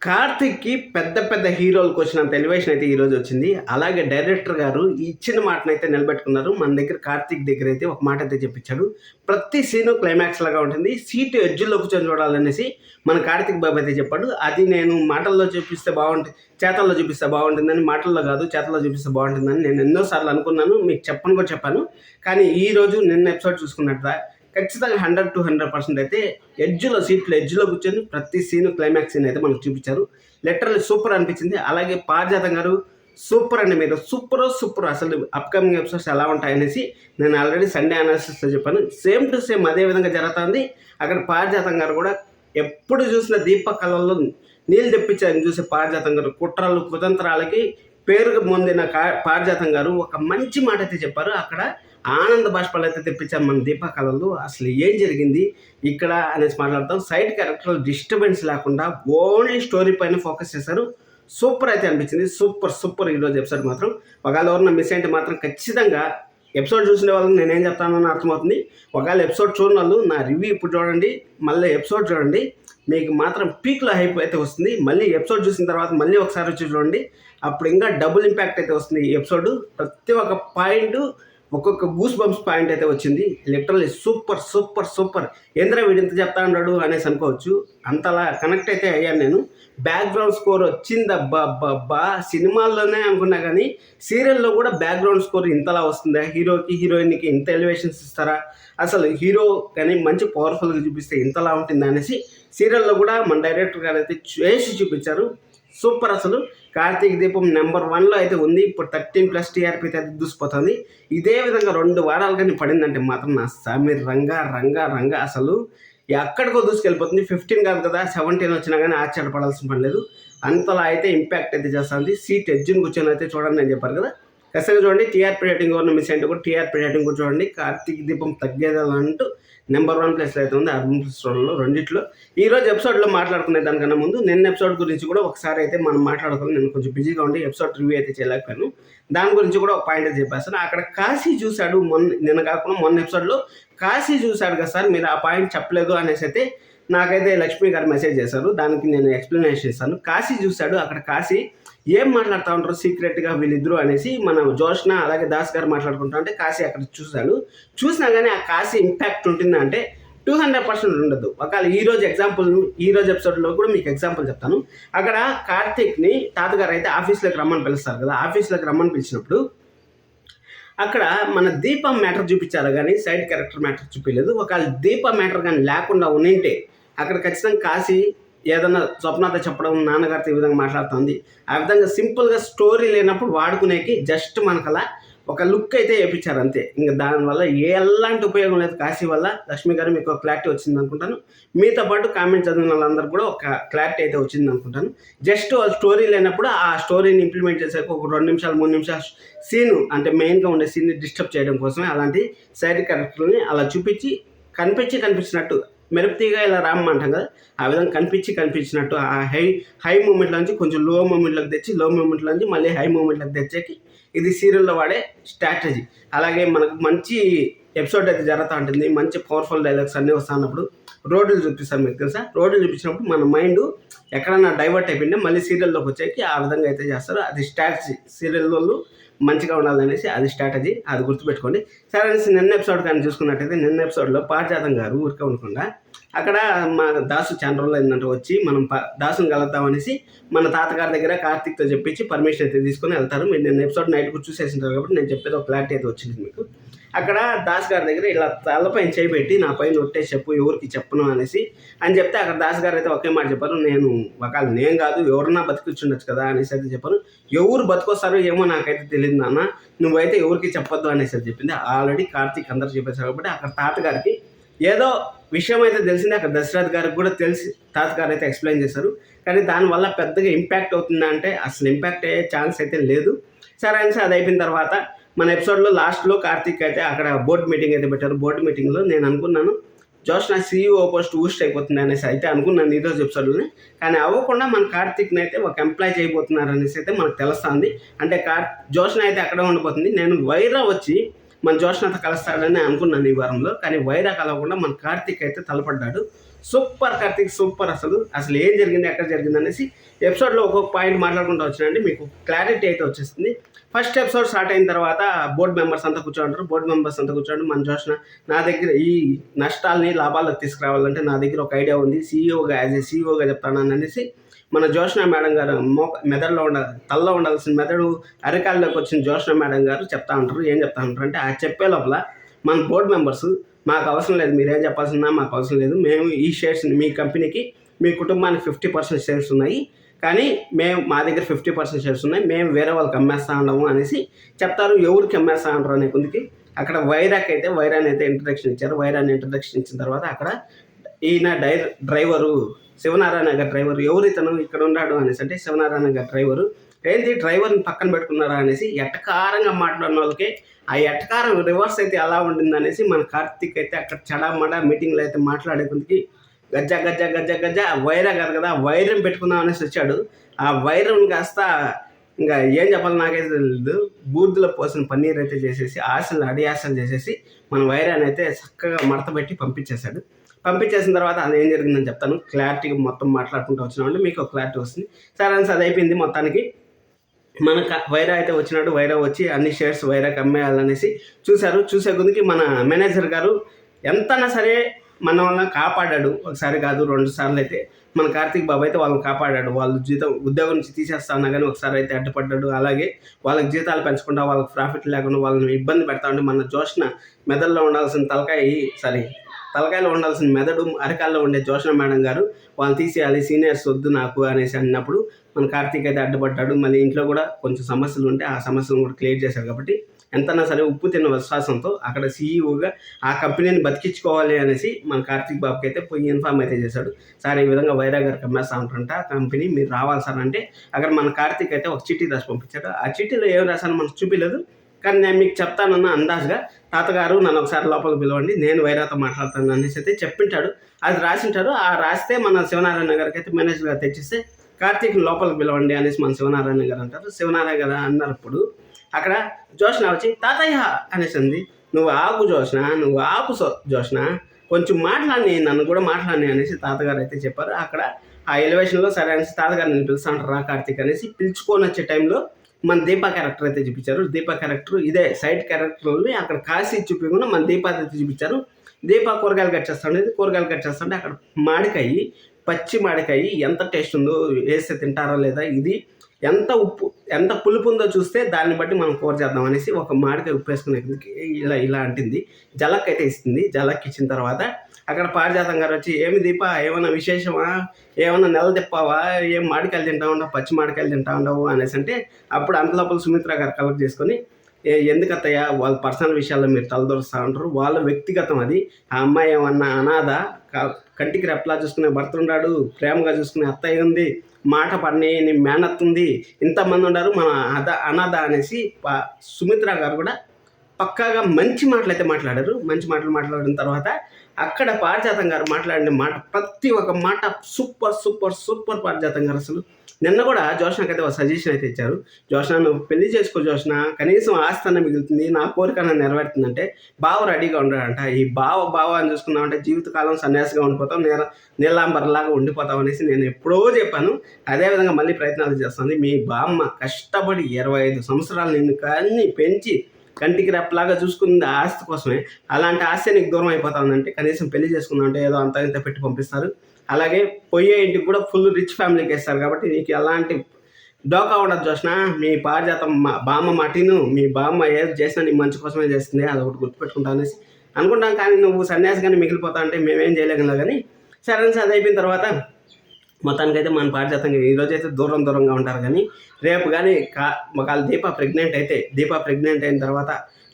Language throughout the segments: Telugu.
కార్తిక్‌కి పెద్ద పెద్ద హీరోలకు వచ్చినంత ఎలివేషన్ అయితే ఈరోజు వచ్చింది. అలాగే డైరెక్టర్ గారు ఇచ్చిన మాటనైతే నిలబెట్టుకున్నారు. మన దగ్గర కార్తిక్ దగ్గర అయితే ఒక మాట అయితే చెప్పించాడు. ప్రతి సీను క్లైమాక్స్ లాగా ఉంటుంది. సీటు ఎడ్జ్‌లో కూర్చొని చూడాలనేసి మన కార్తిక్ బాబు అయితే చెప్పాడు. అది నేను మాటల్లో చూపిస్తే చేతల్లో చూపిస్తే బాగుంటుందని, మాటల్లో కాదు చేతల్లో చూపిస్తే బాగుంటుందని నేను ఎన్నో సార్లు అనుకున్నాను. మీకు చెప్పను కూడా చెప్పాను. కానీ ఈరోజు నిన్న ఎపిసోడ్ చూసుకున్నట్టు ఖచ్చితంగా 100% అయితే సీట్లో ఎడ్జ్‌లో కూర్చొని ప్రతి సీను క్లైమాక్స్ సీన్ అయితే మనకు చూపించారు. లిటరల్లీ సూపర్ అనిపించింది. అలాగే పారిజాతం గారు సూపర్ అండి. మీరు సూపర్ అసలు అప్కమింగ్ ఎపిసోడ్స్ ఎలా ఉంటాయనేసి నేను ఆల్రెడీ సండే అనాలిసిస్లో చెప్పాను. సేమ్ టు సేమ్ అదే విధంగా జరుగుతుంది. అక్కడ పారిజాతం గారు కూడా ఎప్పుడు చూసిన దీప కళల్లో నీళ్ళు తెప్పించారని చూసే పారిజాతం గారు కుట్రలు కుతంత్రాలకి పేరు పొందిన పారిజాతం గారు ఒక మంచి మాట అయితే చెప్పారు. అక్కడ ఆనంద బాష్పాలు అయితే తెప్పించారు మన దీపా కళలు. అసలు ఏం జరిగింది ఇక్కడ అనేసి మాట్లాడతాం. సైడ్ క్యారెక్టర్ డిస్టర్బెన్స్ లేకుండా ఓన్లీ స్టోరీ పైన ఫోకస్ చేశారు. సూపర్ అయితే అనిపించింది. సూపర్ ఈరోజు ఎపిసోడ్ మాత్రం. ఒకవేళ ఎవరన్నా మిస్ అయితే మాత్రం ఖచ్చితంగా ఎపిసోడ్ చూసిన వాళ్ళకి నేనేం చెప్తానని అర్థమవుతుంది. ఒకవేళ ఎపిసోడ్ చూడని వాళ్ళు నా రివ్యూ ఇప్పుడు చూడండి, మళ్ళీ ఎపిసోడ్ చూడండి. మీకు మాత్రం పీక్లో హైప్ అయితే వస్తుంది. మళ్ళీ ఎపిసోడ్ చూసిన తర్వాత మళ్ళీ ఒకసారి వచ్చి చూడండి. అప్పుడు ఇంకా డబుల్ ఇంపాక్ట్ అయితే వస్తుంది ఈ ఎపిసోడ్. ప్రతి ఒక్క పాయింట్ ఒక్కొక్క గూస్ బంప్స్ పాయింట్ అయితే వచ్చింది. లిటరల్లీ సూపర్ ఏంద్ర వీడింత చెప్తా ఉన్నాడు అనేసి అనుకోవచ్చు. అంతలా కనెక్ట్ అయితే అయ్యాను నేను. బ్యాక్గ్రౌండ్ స్కోర్ వచ్చింది అబ్బా సినిమాల్లోనే అనుకున్నా కానీ సీరియల్లో కూడా బ్యాక్గ్రౌండ్ స్కోర్ ఇంతలా వస్తుందా? హీరోకి హీరోయిన్కి ఇంత ఎలివేషన్స్ ఇస్తారా? అసలు హీరో కానీ మంచి పవర్ఫుల్గా చూపిస్తే ఇంతలా ఉంటుందా అనేసి సీరియల్లో కూడా మన డైరెక్టర్ గారు అయితే చేసి చూపించారు. సూపర్. అసలు కార్తీక దీపం నెంబర్ 1లో అయితే ఉంది. ఇప్పుడు 13+ టీఆర్పీ అయితే దూసిపోతుంది. ఇదే విధంగా 2 వారాలు కానీ పడిందంటే మాత్రం నా సమీర్ రంగా అసలు ఎక్కడికో దూసుకెళ్ళిపోతుంది. 15 కాదు కదా 17 వచ్చినా కానీ ఆశ్చర్యపడాల్సిన పని లేదు. అంతలా అయితే ఇంపాక్ట్ అయితే చేస్తుంది. సీట్ ఎడ్జ్ని కూర్చొని అయితే చూడండి అని చెప్పారు కదా. ఖచ్చితంగా చూడండి. టీఆర్పీ రేటింగ్ ఎవరిని మిస్ అంటే కూడా టీఆర్పీ రేటింగ్ కూడా చూడండి. కార్తీక దీపం తగ్గేదంటూ నెంబర్ 1 ప్లేస్లో అయితే ఉంది. అర్బన్ ప్లేస్లో రెండిట్లో. ఈరోజు ఎపిసోడ్లో మాట్లాడుకునే దానికన్నా ముందు నిన్న ఎపిసోడ్ గురించి కూడా ఒకసారి అయితే మనం మాట్లాడుకుని నేను కొంచెం బిజీగా ఉండి ఎపిసోడ్ రివ్యూ అయితే చేయలేకపోయాను. దాని గురించి కూడా ఒక పాయింట్ అయితే చెప్పేస్తాను. అక్కడ కాశీ చూశాడు నిన్న కాకుండా మొన్న ఎపిసోడ్లో కాశీ చూశాడు కదా సార్, మీరు ఆ పాయింట్ చెప్పలేదు అనేసి అయితే నాకైతే లక్ష్మి గారు మెసేజ్ చేశారు. దానికి నేను ఎక్స్ప్లెనేషన్ ఇస్తాను. కాశీ చూశాడు. అక్కడ కాశీ ఏం మాట్లాడుతూ ఉంటారు సీక్రెట్గా వీళ్ళిద్దరూ అనేసి మన జోష్న అలాగే దాస్ గారు మాట్లాడుకుంటా అంటే కాశీ అక్కడ చూశాడు. చూసినా కానీ ఆ కాశీ ఇంపాక్ట్ ఉంటుందంటే 200% ఉండదు. ఒకవేళ ఈరోజు ఎపిసోడ్లో కూడా మీకు ఎగ్జాంపుల్ చెప్తాను. అక్కడ కార్తీక్ని తాతగారు అయితే ఆఫీస్లోకి రమ్మని పిలుస్తారు కదా. ఆఫీస్లోకి రమ్మని పిలిచినప్పుడు అక్కడ మన దీపం మ్యాటర్ చూపించారు కానీ సైడ్ క్యారెక్టర్ మ్యాటర్ చూపించలేదు. ఒకవేళ దీపం మ్యాటర్ కానీ లేకుండా ఉండింటే అక్కడ ఖచ్చితంగా కాశీ ఏదన్నా స్వప్నత చెప్పడం నాన్నగారితో ఈ విధంగా మాట్లాడుతుంది. ఆ విధంగా సింపుల్గా స్టోరీ లేనప్పుడు వాడుకునేకి జస్ట్ మనకలా ఒక లుక్ అయితే వేయించారు అంతే. ఇంకా దానివల్ల ఎలాంటి ఉపయోగం లేదు. కాశీ వల్ల లక్ష్మి గారు మీకు ఒక క్లారిటీ వచ్చింది అనుకుంటాను. మీతో పాటు కామెంట్ చదివిన వాళ్ళందరూ కూడా ఒక క్లారిటీ అయితే వచ్చింది అనుకుంటాను. జస్ట్ వాళ్ళ స్టోరీ లేనప్పుడు ఆ స్టోరీని ఇంప్లిమెంట్ చేసాక ఒక 2 నిమిషాలు 3 నిమిషాలు సీను అంటే మెయిన్గా ఉండే సీన్ని డిస్టర్బ్ చేయడం కోసమే అలాంటి సైడ్ క్యారెక్టర్ని అలా చూపించి కనిపించినట్టు మెరుపుతీగా ఇలా రామ్మంటాం కదా, ఆ విధంగా కనిపించినట్టు ఆ హై మూమెంట్లోంచి కొంచెం లో మూమెంట్లోకి తెచ్చి లో మూమెంట్లోంచి మళ్ళీ హై మూమెంట్లోకి తెచ్చేకి ఇది సీరియల్లో వాడే స్ట్రాటజీ. అలాగే మనకు మంచి ఎపిసోడ్ అయితే జరుగుతూ ఉంటుంది. మంచి పవర్ఫుల్ డైలాగ్స్ అన్నీ వస్తున్నప్పుడు రోడ్లు చూపిస్తారు. మీకు తెలుసా, రోడ్లు చూపించినప్పుడు మన మైండ్ ఎక్కడన్నా డైవర్ట్ అయిపోయింటే మళ్ళీ సీరియల్లోకి వచ్చేకి ఆ విధంగా అయితే చేస్తారు. అది స్ట్రాటజీ. సీరియల్లో మంచిగా ఉండాలనేసి అది స్ట్రాటజీ. అది గుర్తుపెట్టుకోండి. సరే అనేసి నిన్న ఎపిసోడ్ కానీ చూసుకున్నట్టయితే నిన్న ఎపిసోడ్లో పారిజాతం గారు ఊరికే ఉండకుండా అక్కడ మా దాసు చాలా రోజులు అయిందంటే వచ్చి మనం దాసుని కలుద్దామనేసి మన తాతగారి దగ్గర కార్తీక్తో చెప్పించి పర్మిషన్ అయితే తీసుకొని వెళ్తారు. మీరు నేను ఎపిసోడ్ నైట్కు చూసేసింటారు కాబట్టి నేను చెప్పేది ఒక క్లారిటీ అయితే వచ్చింది మీకు. అక్కడ దాస్ గారి దగ్గర ఇలా తలపైన చేయబెట్టి నా పైన ఒట్టే చెప్పు ఎవరికి చెప్పను అనేసి అని చెప్తే అక్కడ దాస్ గారు అయితే ఒకే మాట చెప్పారు. నేను కాదు ఎవరన్నా బతికించుండొచ్చు కదా అనేసి అయితే చెప్పారు. ఎవరు బతికొస్తారో ఏమో నాకైతే తెలియదు నాన్న, నువ్వైతే ఎవరికి చెప్పొద్దు అనేసి అయితే చెప్పింది. ఆల్రెడీ కార్తీక్ అందరూ చెప్పేశారు కాబట్టి అక్కడ తాతగారికి ఏదో విషయం అయితే తెలిసింది. అక్కడ దశరథ్ గారికి కూడా తెలిసి తాతగారు అయితే ఎక్స్ప్లెయిన్ చేశారు. కానీ దానివల్ల పెద్దగా ఇంపాక్ట్ అవుతుందా అంటే అసలు ఇంపాక్ట్ అయ్యే ఛాన్స్ అయితే లేదు. సరే అనేసి అది అయిపోయిన తర్వాత మన ఎపిసోడ్లో లాస్ట్లో కార్తీక్ అయితే అక్కడ బోర్డు మీటింగ్ అయితే పెట్టారు. బోర్డు మీటింగ్లో నేను అనుకున్నాను జోష్న CEO పోస్ట్ ఊస్ట్ అయిపోతుంది అనేసి అయితే అనుకున్నాను ఈరోజు ఎపిసోడ్లోనే. కానీ అవ్వకుండా మన కార్తీక్ని అయితే ఒక ఎంప్లాయ్ చేయబోతున్నారు అనేసి అయితే మనకు తెలుస్తుంది. అంటే జోష్న అయితే అక్కడే ఉండిపోతుంది. నేను వైరా వచ్చి మన జోష్నతో కలుస్తాడని అనుకున్నాను ఈ వారంలో. కానీ వైరా కలవకుండా మన కార్తీక్ అయితే తలపడ్డాడు. Super Karthik super. అసలు ఏం జరిగింది, ఎక్కడ జరిగింది అనేసి ఎపిసోడ్లో ఒక్కొక్క పాయింట్ మాట్లాడుకుంటూ వచ్చినండి, మీకు క్లారిటీ అయితే వచ్చేస్తుంది. ఫస్ట్ ఎపిసోడ్ స్టార్ట్ అయిన తర్వాత బోర్డు మెంబర్స్ అంతా కూర్చోంటారు. బోర్డు మెంబర్స్ అంతా కూర్చోండి, మన జోష్న నా దగ్గర ఈ నష్టాలని లాభాలకు తీసుకురావాలంటే నా దగ్గర ఒక ఐడియా ఉంది, సీఈఓగా యాజ్ ఏ సీఈఓగా చెప్తాను అనేసి మన జోష్న మేడం గారు మెదడులో తలలో ఉండాల్సిన మెదడు అరికాల్లోకి వచ్చిన జోష్న మేడం గారు చెప్తా ఉంటారు. ఏం చెప్తా ఉంటారు అంటే, ఆ చెప్పే లోపల మన బోర్డు మెంబర్స్ మాకు అవసరం లేదు, మీరేం చెప్పాల్సిందా మాకు అవసరం లేదు, మేము ఈ షేర్స్ మీ కంపెనీకి మీ కుటుంబానికి 50% షేర్స్ ఉన్నాయి, కానీ మా దగ్గర 50% షేర్స్ ఉన్నాయి, మేము వేరే వాళ్ళకి అమ్మేస్తా ఉండము అనేసి చెప్తారు. ఎవరికి అమ్మేస్తా ఉండరు అనే కొందికి అక్కడ వైరాని అయితే ఇంట్రడక్షన్ ఇచ్చారు. వైరాన్ని ఇంట్రడక్షన్ ఇచ్చిన తర్వాత అక్కడ ఈయన డ్రైవరు శివనారాయణ గారి డ్రైవరు, ఎవరు ఇతను ఇక్కడ ఉన్నాడు అనేసి అంటే శివనారాయణ గారి డ్రైవరు. ఏంటి డ్రైవర్ని పక్కన పెట్టుకున్నారా అనేసి ఎట్టకారంగా మాట్లాడిన వాళ్ళకి ఆ ఎట్టకారం రివర్స్ అయితే ఎలా ఉండింది అనేసి మన కార్తీక్ అయితే అక్కడ చడామడా మీటింగ్లో అయితే మాట్లాడే కొందికి గజ్జ గజ్జ గజ్జ గజ్జ వైరా కాదు కదా, వైరం పెట్టుకుందాం అనేసి వచ్చాడు. ఆ వైరం కాస్త ఇంకా ఏం చెప్పాలి నాకైతే తెలియదు, బూర్దులో పోసిన పన్నీర్ అయితే చేసేసి అడియాసలు చేసేసి మన వైరాన్ని అయితే చక్కగా మడత పెట్టి పంపించేశాడు. పంపించేసిన తర్వాత అది ఏం జరిగిందని చెప్తాను, క్లారిటీగా మొత్తం మాట్లాడుకుంటూ వచ్చినామంటే మీకు క్లారిటీ వస్తుంది. సరే అని అది అయిపోయింది. మొత్తానికి మన వైరా అయితే వచ్చినట్టు వైరా వచ్చి అన్ని షేర్స్ వైరాకి అమ్మేయాలనేసి చూసే కొద్దికి మన మేనేజర్ గారు ఎంతైనా సరే మన వాళ్ళని కాపాడాడు. ఒకసారి కాదు 2 సార్లు అయితే మన కార్తీక్ బాబు అయితే వాళ్ళని కాపాడాడు. వాళ్ళు ఉద్యోగం నుంచి తీసేస్తా ఉన్నా కానీ ఒకసారి అయితే అడ్డుపడ్డాడు. అలాగే వాళ్ళకి జీతాలు పెంచకుండా, వాళ్ళకి ప్రాఫిట్ లేకుండా వాళ్ళని ఇబ్బంది పెడతా ఉంటే మన జోష్న మెదడులో ఉండాల్సిన తలకాయలో ఉండాల్సిన మెదడు అరకాల్లో ఉండే జోష్న మేడం గారు వాళ్ళు తీసేయాలి, సీనియర్స్ వద్దు నాకు అనేసి అన్నప్పుడు మన కార్తీక్ అయితే అడ్డుపడ్డాడు. మళ్ళీ ఇంట్లో కూడా కొంచెం సమస్యలు ఉంటే ఆ సమస్యలను కూడా క్లియర్ చేశారు. కాబట్టి ఎంతన్నా సరే ఉప్పు తిన్న విశ్వాసంతో అక్కడ సీఈఓగా ఆ కంపెనీని బతికించుకోవాలి అనేసి మన కార్తీక్ బాబుకి అయితే పోయి ఇన్ఫార్మ్ అయితే చేశాడు. సార్ ఈ విధంగా వైరా గారికి అమ్మేస్తా ఉంటారంట కంపెనీ, మీరు రావాలి సార్ అంటే అక్కడ మన కార్తీక్ అయితే ఒక చిట్టి రాసి పంపించాడు. ఆ చిట్టీలో ఏం రాశాను మనకు చూపించలేదు, కానీ నేను మీకు చెప్తానన్న అందాజుగా తాతగారు నన్ను ఒకసారి లోపలికి పిలవండి, నేను వైరాతో మాట్లాడతాను అనేసి అయితే చెప్పింటాడు. అది రాసింటాడు. ఆ రాస్తే మన శివనారాయణ గారికి అయితే మేనేజర్ గారు తెచ్చిస్తే కార్తీక్ని లోపలికి పిలవండి అనేసి మన శివనారాయణ గారు అంటారు. శివనారాయణ గారు అన్నప్పుడు అక్కడ జోష్న వచ్చి తాతయ్య అనేసి అంది. నువ్వు ఆపు జోష్న, నువ్వు ఆపు జోష్న, కొంచెం మాట్లాడి నన్ను కూడా మాట్లాడి అనేసి తాతగారు అయితే చెప్పారు. అక్కడ ఆ ఎలివేషన్లో సరే అనేసి తాతగారిని పిలుస్తా ఉంటారు రా కార్తీక్ అనేసి. పిలుచుకొని వచ్చే టైంలో మన దీపా క్యారెక్టర్ అయితే చూపించారు. దీపా క్యారెక్టర్ ఇదే సైడ్ క్యారెక్టర్ని అక్కడ కాసి చూపించకుండా మన దీపా అయితే చూపించారు. దీపా కూరగాయలు కట్ చేస్తుండేది. కూరగాయలు కట్ చేస్తుంటే అక్కడ పచ్చి మాడికాయ ఎంత టేస్ట్ ఉందో, వేస్తే తింటారా లేదా, ఇది ఎంత పులుపు ఉందో చూస్తే దాన్ని బట్టి మనం కూర చేద్దాం అనేసి ఒక మాడికాయ ఉప్పు వేసుకునే ఇలా అంటుంది. జలక్ అయితే ఇస్తుంది. జలక్ ఇచ్చిన తర్వాత అక్కడ పారిజాతం గారు వచ్చి, ఏమి దీపా ఏమైనా విశేషమా, ఏమైనా నెల తిప్పావా, ఏం మామిడికాయలు తింటా ఉండవు, పచ్చి మామిడికాయలు తింటా ఉండవు అనేసి అంటే అప్పుడు అంతలోపల సుమిత్ర గారు కలెక్ట్ చేసుకొని, ఎందుకత్తయ్య వాళ్ళ పర్సనల్ విషయాల్లో మీరు తలదొరుస్తూ ఉంటారు, వాళ్ళ వ్యక్తిగతం అది, ఆ అమ్మాయి ఏమన్నా అనాథ, కంటికి రెప్పలా చూసుకునే భర్త ఉన్నాడు, ప్రేమగా చూసుకునే అత్తయ్య ఉంది, మాట పడిని మేనత్ ఉంది, ఇంతమంది ఉన్నారు, మన అనాథ అనేసి సుమిత్ర గారు కూడా పక్కాగా మంచి మాటలు అయితే మాట్లాడారు. మంచి మాటలు మాట్లాడిన తర్వాత అక్కడ పారిజాతం గారు మాట్లాడిన మాట ప్రతి ఒక్క మాట సూపర్ సూపర్ సూపర్. పారిజాతం గారు అసలు నిన్న కూడా జోష్నకైతే ఒక సజెషన్ అయితే ఇచ్చారు. జోష్న నువ్వు పెళ్లి చేసుకో జోష్న, కనీసం ఆస్థాన మిగులుతుంది, నా కోరిక నెరవేరుతుందంటే బావ రెడీగా ఉండాడంట. ఈ బావ అని చూసుకున్నామంటే జీవితకాలం సన్యాసిగా ఉండిపోతాం, నీలాంబర్లాగా ఉండిపోతాం అనేసి నేను ఎప్పుడో చెప్పాను. అదేవిధంగా మళ్ళీ ప్రయత్నాలు చేస్తుంది. మీ బామ్మ కష్టపడి 25 సంవత్సరాలు నిన్ను కానీ పెంచి కంటికి రెప్పలాగా చూసుకుంది ఆస్తి కోసమే. అలాంటి ఆస్తి నీకు దూరం అయిపోతుందంటే కనీసం పెళ్లి చేసుకుందాం అంటే ఏదో అంత ఇంత పెట్టి పంపిస్తారు. అలాగే పోయే ఇంటికి కూడా ఫుల్ రిచ్ ఫ్యామిలీకి ఇస్తారు. కాబట్టి నీకు ఎలాంటి డోకా ఉండదు జోష్న. మీ పారిజాతం బామ్మ మాటిను, మీ బామ్మ ఏది చేసినా నీ మంచి కోసమే చేస్తుంది, అది ఒకటి గుర్తుపెట్టుకుంటా అనేసి అనుకుంటాం. కానీ నువ్వు సన్యాసిగానే మిగిలిపోతా అంటే మేమేం చేయలేకుండా. కానీ సరే అది అయిపోయిన తర్వాత మొత్తానికైతే మన పారిజాతం ఈరోజైతే దూరంగా ఉంటారు. కానీ రేపు కానీ ఒకవేళ దీప ప్రెగ్నెంట్ అయిన తర్వాత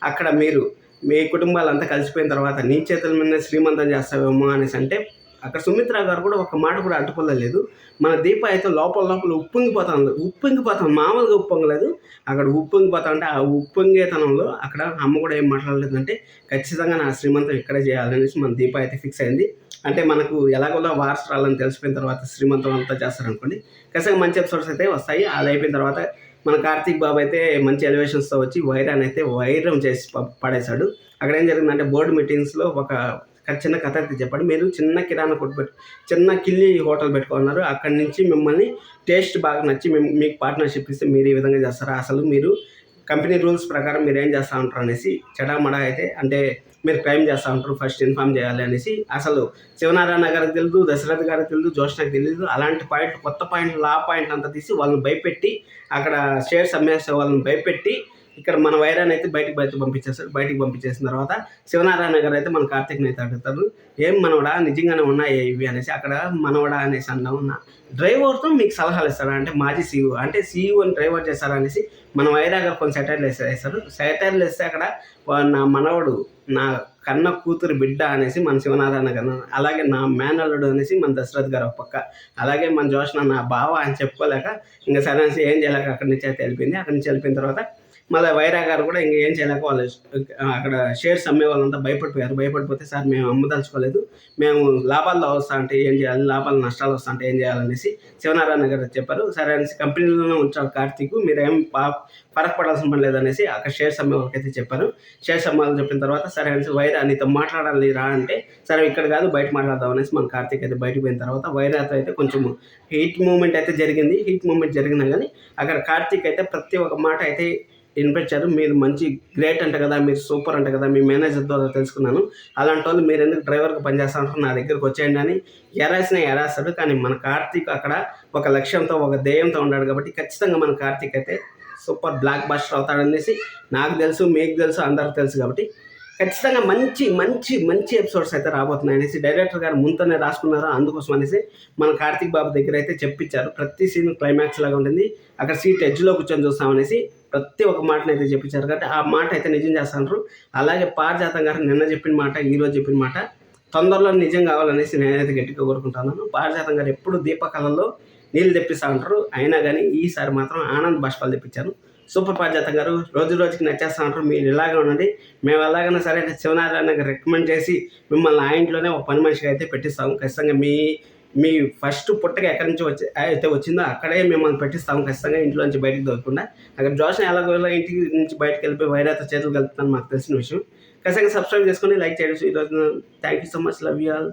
అక్కడ మీరు మీ కుటుంబాలంతా కలిసిపోయిన తర్వాత నీ చేతుల మీద శ్రీమంతం చేస్తావేమో అనేసి అంటే అక్కడ సుమిత్ర గారు కూడా ఒక మాట కూడా అడ్డుపడలేదు. మన దీప అయితే లోపల ఉప్పొంగిపోతాం, మామూలుగా ఉప్పొంగలేదు, అక్కడ ఉప్పొంగిపోతా ఉంటే ఆ ఉప్పొంగేతనంలో అక్కడ అమ్మ కూడా ఏం మాట్లాడలేదంటే ఖచ్చితంగా నా శ్రీమంతం ఇక్కడే చేయాలనేసి మన దీప అయితే ఫిక్స్ అయింది. అంటే మనకు ఎలాగోలా వారసురాలని తెలిసిపోయిన తర్వాత శ్రీమంతం అంతా చేస్తారనుకోండి, ఖచ్చితంగా మంచి ఎపిసోడ్స్ అయితే వస్తాయి. అది అయిపోయిన తర్వాత మన కార్తీక్ బాబు అయితే మంచి ఎలివేషన్స్తో వచ్చి వైరాన్ని అయితే వైరం చేసి పడేశాడు. అక్కడ ఏం జరిగిందంటే బోర్డు మీటింగ్స్లో ఒక చిన్న కథ అయితే చెప్పాడు. మీరు చిన్న కిరాణా కొట్టు చిన్న కిల్లి హోటల్ పెట్టుకున్నారు. అక్కడి నుంచి మిమ్మల్ని టేస్ట్ బాగా నచ్చి మీకు పార్ట్నర్‌షిప్ ఇస్తే మీరు ఈ విధంగా చేస్తారా? అసలు మీరు కంపెనీ రూల్స్ ప్రకారం మీరేం చేస్తా ఉంటారు అనేసి చెడామడా అయితే అంటే మీరు క్రైమ్ చేస్తూ ఉంటారు, ఫస్ట్ ఇన్ఫార్మ్ చేయాలి అనేసి అసలు శివనారాయణ గారికి తెలియదు, దశరథ్ గారికి తెలియదు, జోష్నకి తెలియదు. అలాంటి పాయింట్ కొత్త పాయింట్ లా పాయింట్ అంతా తీసి వాళ్ళని భయపెట్టి అక్కడ షేర్స్ అమ్మేసే వాళ్ళని భయపెట్టి ఇక్కడ మన వైరాన్ని అయితే బయటకు పంపించేస్తారు. బయటికి పంపించేసిన తర్వాత శివనారాయణ గారు అయితే మన కార్తీక్ని అయితే అడుగుతారు, ఏం మనవడా నిజంగానే ఉన్నాయి ఇవి అనేసి. అక్కడ మనవడా అనేసి అన్నా ఉన్న డ్రైవర్తో మీకు సలహాలు ఇస్తారా అంటే మాజీ సీఈఓ అంటే సీఈఓని డ్రైవర్ చేస్తారా అనేసి మన వైరా గారు కొన్ని సెటైర్లు వేస్తారు. సెటైర్లు వేస్తే అక్కడ నా మనవడు నా కన్న కూతురు బిడ్డ అనేసి మన శివనారాయణ గారు, అలాగే నా మేనల్లుడు అనేసి మన దశరథ్ గారు ఒక పక్క, అలాగే మన జోష్న నా బావ అని చెప్పుకోలేక ఇంకా సరే అనేసి ఏం చేయలేక అక్కడి నుంచి అయితే వెళ్ళిపోయింది. అక్కడి నుంచి వెళ్ళిపోయిన తర్వాత మళ్ళీ వైరా గారు కూడా ఇంక ఏం చేయలేక వాళ్ళు అక్కడ షేర్స్ అమ్మే వాళ్ళంతా భయపడిపోయారు. భయపడిపోతే సార్ మేము అమ్మదలుచుకోలేదు, మేము లాభాల్లో వస్తా అంటే ఏం చేయాలి, లాభాలు నష్టాలు వస్తా అంటే ఏం చేయాలనేసి శివనారాయణ గారు చెప్పారు. సరే అనేసి కంపెనీలోనే ఉంచారు కార్తీక్, మీరేం ఫరక్ పడాల్సిన పని లేదనేసి అక్కడ షేర్స్ అమ్మే వాళ్ళకైతే చెప్పారు. షేర్స్ అమ్మాలని చెప్పిన తర్వాత సరే అనేసి వైరా నీతో మాట్లాడాలి రా అంటే సరే ఇక్కడ కాదు బయట మాట్లాడదాం అనేసి మన కార్తీక్ అయితే బయటకు పోయిన తర్వాత వైరాతో అయితే కొంచెం హీట్ మూమెంట్ అయితే జరిగింది. హీట్ మూమెంట్ జరిగినా కానీ అక్కడ కార్తీక్ అయితే ప్రతి ఒక్క మాట అయితే వినిపించారు. మీరు మంచి గ్రేట్ అంట కదా, మీరు సూపర్ అంట కదా, మీ మేనేజర్ ద్వారా తెలుసుకున్నాను, అలాంటి వాళ్ళు మీరు ఎందుకు డ్రైవర్గా పనిచేస్తా ఉంటారు, నా దగ్గరకు వచ్చేయండి అని ఎరాస్తాడు. కానీ మన కార్తీక్ అక్కడ ఒక లక్ష్యంతో ఒక ధ్యేయంతో ఉన్నాడు కాబట్టి ఖచ్చితంగా మన కార్తీక్ అయితే సూపర్ బ్లాక్ బస్టర్ అవుతాడనేసి నాకు తెలుసు, మీకు తెలుసు, అందరికి తెలుసు. కాబట్టి ఖచ్చితంగా మంచి మంచి మంచి ఎపిసోడ్స్ అయితే రాబోతున్నాయి అనేసి డైరెక్టర్ గారు ముందునే రాసుకున్నారు. అందుకోసం అనేసి మన కార్తీక్ బాబు దగ్గర అయితే చెప్పించారు. ప్రతి సీన్ క్లైమాక్స్ లాగా ఉంటుంది, అక్కడ సీట్ ఎడ్జ్లో కూర్చొని చూస్తామనేసి ప్రతి ఒక్క మాటను అయితే చెప్పించారు. కాబట్టి ఆ మాట అయితే నిజం చేస్తున్నారు. అలాగే పారిజాతం గారు నిన్న చెప్పిన మాట, ఈరోజు చెప్పిన మాట తొందరలో నిజం కావాలనేసి నేనైతే గట్టిగా కోరుకుంటున్నాను. పారిజాతం గారు ఎప్పుడు దీపకళల్లో నీళ్ళు తెప్పిస్తూ ఉంటారు, అయినా కానీ ఈసారి మాత్రం ఆనంద్ బాష్పాలు తెప్పించారు. సూపర్ పారిజాతం గారు రోజు రోజుకి నచ్చేస్తూ ఉంటారు, మీరు ఇలాగే ఉండండి, మేము ఎలాగైనా సరే శివనారాయణకి రికమెండ్ చేసి మిమ్మల్ని ఆ ఇంట్లోనే ఒక పని మనిషిగా అయితే పెట్టిస్తాము. ఖచ్చితంగా మీ ఫస్ట్ పుట్టక ఎక్కడి నుంచి అయితే వచ్చిందో అక్కడే మిమ్మల్ని పెట్టిస్తాము ఖచ్చితంగా, ఇంట్లో నుంచి బయటకు దొరకకుండా. అక్కడ జోష్న ఎలాగోలా ఇంటికి నుంచి బయటకు వెళ్ళిపోయి వైరాతో చేతులు కలుపుతాను మాకు తెలిసిన విషయం. ఖచ్చితంగా సబ్స్క్రైబ్ చేసుకొని లైక్ చేయడం. ఈరోజు thank you so much, love you all.